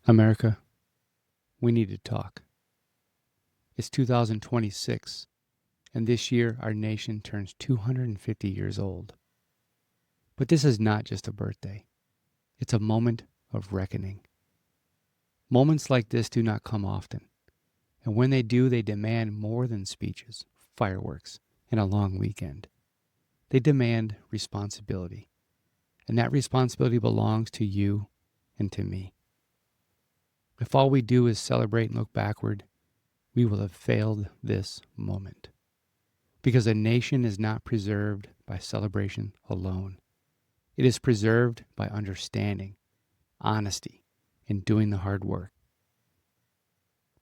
America, we need to talk. It's 2026, and this year our nation turns 250 years old. But this is not just a birthday. It's a moment of reckoning. Moments like this do not come often, and when they do, they demand more than speeches, fireworks, and a long weekend. They demand responsibility, and that responsibility belongs to you and to me. If all we do is celebrate and look backward, we will have failed this moment. Because a nation is not preserved by celebration alone. It is preserved by understanding, honesty, and doing the hard work.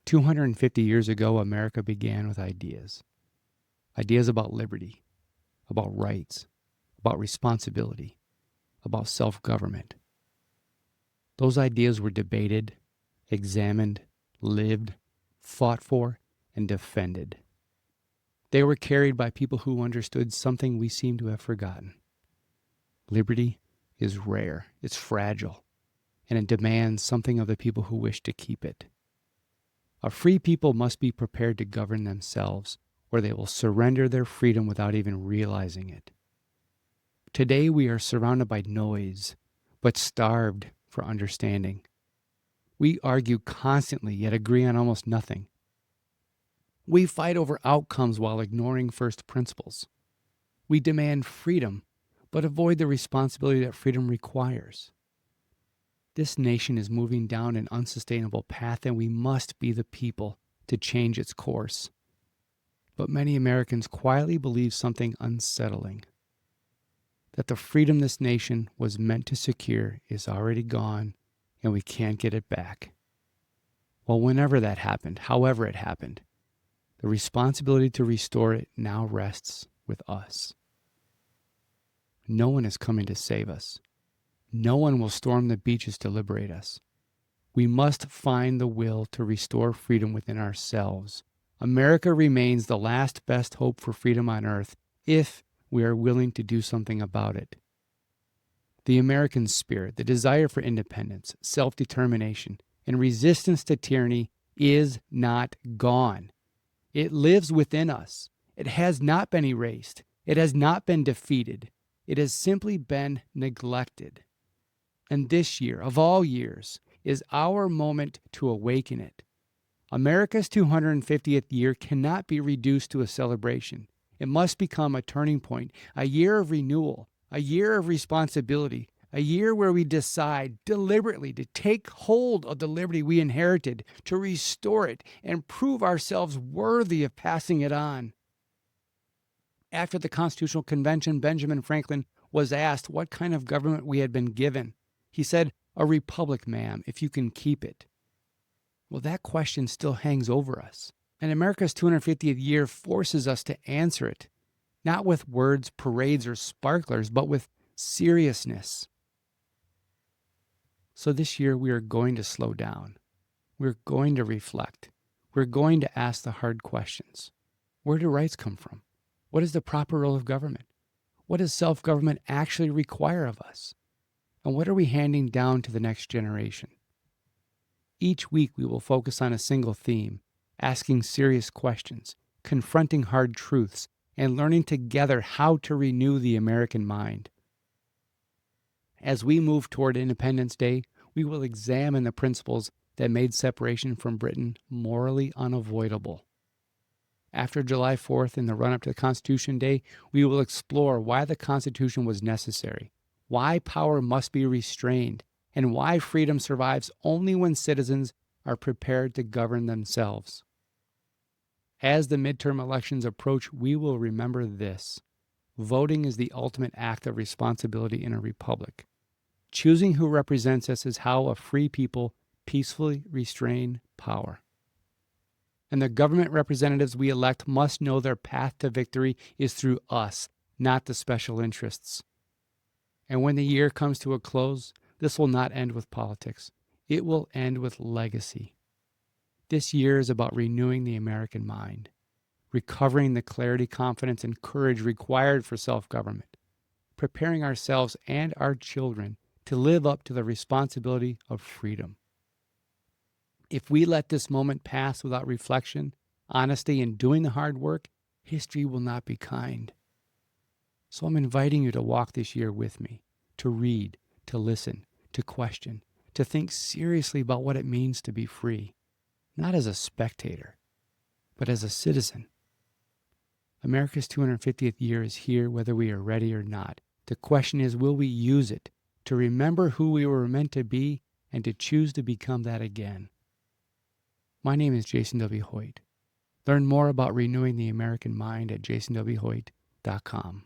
250 years ago, America began with ideas. Ideas about liberty, about rights, about responsibility, about self-government. Those ideas were debated, examined, lived, fought for, and defended. They were carried by people who understood something we seem to have forgotten. Liberty is rare, it's fragile, and it demands something of the people who wish to keep it. A free people must be prepared to govern themselves, or they will surrender their freedom without even realizing it. Today we are surrounded by noise, but starved for understanding. We argue constantly, yet agree on almost nothing. We fight over outcomes while ignoring first principles. We demand freedom, but avoid the responsibility that freedom requires. This nation is moving down an unsustainable path, and we must be the people to change its course. But many Americans quietly believe something unsettling. That the freedom this nation was meant to secure is already gone, and we can't get it back. Well, whenever that happened, however it happened, the responsibility to restore it now rests with us. No one is coming to save us. No one will storm the beaches to liberate us. We must find the will to restore freedom within ourselves. America remains the last best hope for freedom on earth if we are willing to do something about it. The American spirit, the desire for independence, self-determination, and resistance to tyranny is not gone. It lives within us. It has not been erased. It has not been defeated. It has simply been neglected. And this year, of all years, is our moment to awaken it. America's 250th year cannot be reduced to a celebration. It must become a turning point, a year of renewal, a year of responsibility, a year where we decide deliberately to take hold of the liberty we inherited, to restore it, and prove ourselves worthy of passing it on. After the Constitutional Convention, Benjamin Franklin was asked what kind of government we had been given. He said, "A republic, ma'am, if you can keep it." Well, that question still hangs over us. And America's 250th year forces us to answer it, not with words, parades, or sparklers, but with seriousness. So this year we are going to slow down. We're going to reflect. We're going to ask the hard questions. Where do rights come from? What is the proper role of government? What does self-government actually require of us? And what are we handing down to the next generation? Each week we will focus on a single theme, asking serious questions, confronting hard truths, and learning together how to renew the American mind. As we move toward Independence Day, we will examine the principles that made separation from Britain morally unavoidable. After July 4th, in the run-up to Constitution Day, we will explore why the Constitution was necessary, why power must be restrained, and why freedom survives only when citizens are prepared to govern themselves. As the midterm elections approach, we will remember this. Voting is the ultimate act of responsibility in a republic. Choosing who represents us is how a free people peacefully restrain power. And the government representatives we elect must know their path to victory is through us, not the special interests. And when the year comes to a close, this will not end with politics. It will end with legacy. This year is about renewing the American mind, recovering the clarity, confidence, and courage required for self-government, preparing ourselves and our children to live up to the responsibility of freedom. If we let this moment pass without reflection, honesty, and doing the hard work, history will not be kind. So I'm inviting you to walk this year with me, to read, to listen, to question, to think seriously about what it means to be free, not as a spectator, but as a citizen. America's 250th year is here whether we are ready or not. The question is, will we use it to remember who we were meant to be and to choose to become that again? My name is Jason W. Hoyt. Learn more about renewing the American mind at jasonwhoyt.com.